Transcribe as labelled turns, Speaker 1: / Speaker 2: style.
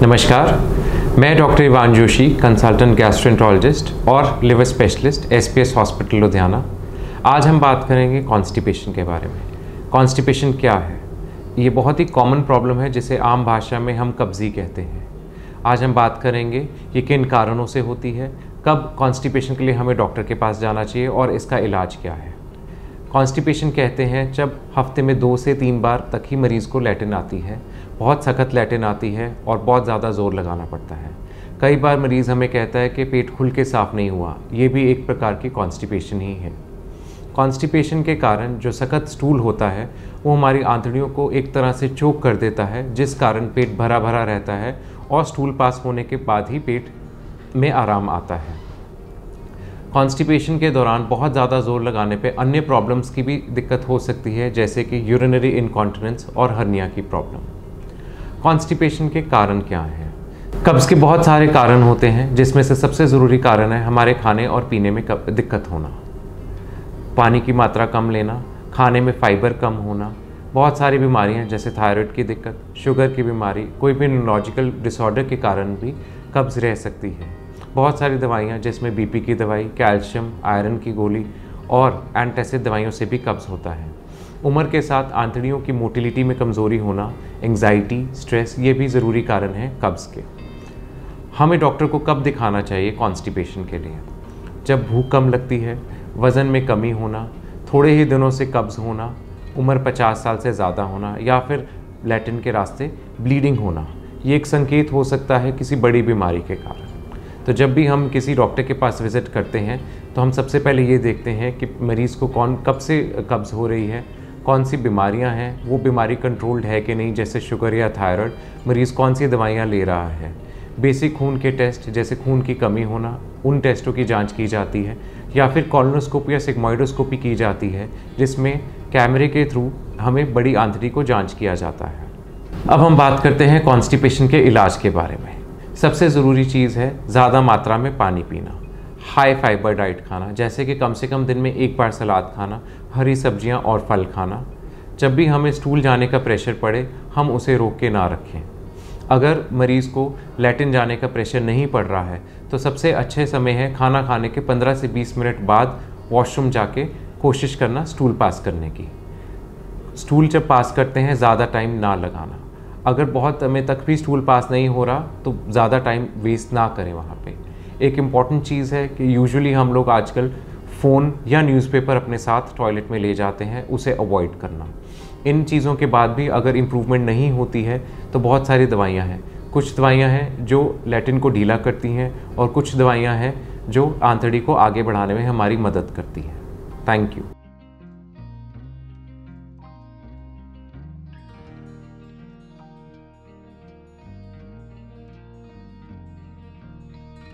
Speaker 1: नमस्कार, मैं doctor Ivan Joshi, consultant gastroenterologist और liver specialist SPS hospital Ludhiana. आज हम बात करेंगे कॉन्स्टिपेशन के बारे में। कॉन्स्टिपेशन क्या है? ये बहुत ही कॉमन प्रॉब्लम है जिसे आम भाषा में हम कब्ज़ी कहते हैं। आज हम बात करेंगे ये किन कारणों से होती है, कब कॉन्स्टिपेशन के लिए हमें डॉक्टर के पास जाना चाहिए और इसका इलाज क्या है। कॉन्स्टिपेशन कहते हैं जब हफ्ते में 2 से 3 बार तक ही मरीज़ को लैटिन आती है, बहुत सख्त लैटिन आती है और बहुत ज़्यादा ज़ोर लगाना पड़ता है। कई बार मरीज़ हमें कहता है कि पेट खुल के साफ़ नहीं हुआ, ये भी एक प्रकार की कॉन्स्टिपेशन ही है। कॉन्स्टिपेशन के कारण जो सख्त स्टूल होता है वो हमारी आंतड़ियों को एक तरह से चोक कर देता है, जिस कारण पेट भरा भरा रहता है और स्टूल पास होने के बाद ही पेट में आराम आता है। कॉन्स्टिपेशन के दौरान बहुत ज़्यादा ज़ोर लगाने पे अन्य प्रॉब्लम्स की भी दिक्कत हो सकती है, जैसे कि यूरिनरी इनकॉन्टिनेंस और हर्निया की प्रॉब्लम। कॉन्स्टिपेशन के कारण क्या हैं? कब्ज़ के बहुत सारे कारण होते हैं, जिसमें से सबसे ज़रूरी कारण है हमारे खाने और पीने में दिक्कत होना, पानी की मात्रा कम लेना, खाने में फाइबर कम होना। बहुत सारी बीमारियां जैसे थायराइड की दिक्कत, शुगर की बीमारी, कोई भी न्यूरोलॉजिकल डिसऑर्डर के कारण भी कब्ज़ रह सकती है। बहुत सारी दवाइयाँ जिसमें बीपी की दवाई, कैल्शियम, आयरन की गोली और एंटासिड दवाइयों से भी कब्ज़ होता है। उम्र के साथ आंतड़ियों की मोटिलिटी में कमज़ोरी होना, एंग्जाइटी, स्ट्रेस, ये भी ज़रूरी कारण हैं कब्ज़ के। हमें डॉक्टर को कब दिखाना चाहिए कॉन्स्टिपेशन के लिए? जब भूख कम लगती है, वज़न में कमी होना, थोड़े ही दिनों से कब्ज़ होना, उम्र 50 साल से ज़्यादा होना या फिर लैटिन के रास्ते ब्लीडिंग होना, ये एक संकेत हो सकता है किसी बड़ी बीमारी के कारण। तो जब भी हम किसी डॉक्टर के पास विज़िट करते हैं तो हम सबसे पहले ये देखते हैं कि मरीज़ को कब से कब्ज़ हो रही है, कौन सी बीमारियां हैं, वो बीमारी कंट्रोल्ड है कि नहीं, जैसे शुगर या थायराइड, मरीज़ कौन सी दवाइयां ले रहा है। बेसिक खून के टेस्ट जैसे खून की कमी होना, उन टेस्टों की जांच की जाती है या फिर कॉलोनोस्कोपी या सिग्मोइडोस्कोपी की जाती है, जिसमें कैमरे के थ्रू हमें बड़ी आंतड़ी को जांच किया जाता है। अब हम बात करते हैं कॉन्स्टिपेशन के इलाज के बारे में। सबसे ज़रूरी चीज़ है ज़्यादा मात्रा में पानी पीना, हाई फाइबर डाइट खाना, जैसे कि कम से कम दिन में 1 बार सलाद खाना, हरी सब्जियां और फल खाना। जब भी हमें स्टूल जाने का प्रेशर पड़े, हम उसे रोक के ना रखें। अगर मरीज़ को लैटिन जाने का प्रेशर नहीं पड़ रहा है तो सबसे अच्छे समय है खाना खाने के 15 से 20 मिनट बाद वॉशरूम जाके कोशिश करना स्टूल पास करने की। स्टूल जब पास करते हैं ज़्यादा टाइम ना लगाना। अगर बहुत समय तक भी स्टूल पास नहीं हो रहा तो ज़्यादा टाइम वेस्ट ना करें वहाँ पे। एक इम्पॉर्टेंट चीज़ है कि यूजुअली हम लोग आजकल फ़ोन या न्यूज़पेपर अपने साथ टॉयलेट में ले जाते हैं, उसे अवॉइड करना। इन चीज़ों के बाद भी अगर इम्प्रूवमेंट नहीं होती है तो बहुत सारी दवाइयाँ हैं। कुछ दवाइयाँ हैं जो लैटिन को ढीला करती हैं और कुछ दवाइयाँ हैं जो आंतड़ी को आगे बढ़ाने में हमारी मदद करती हैं। Thank you.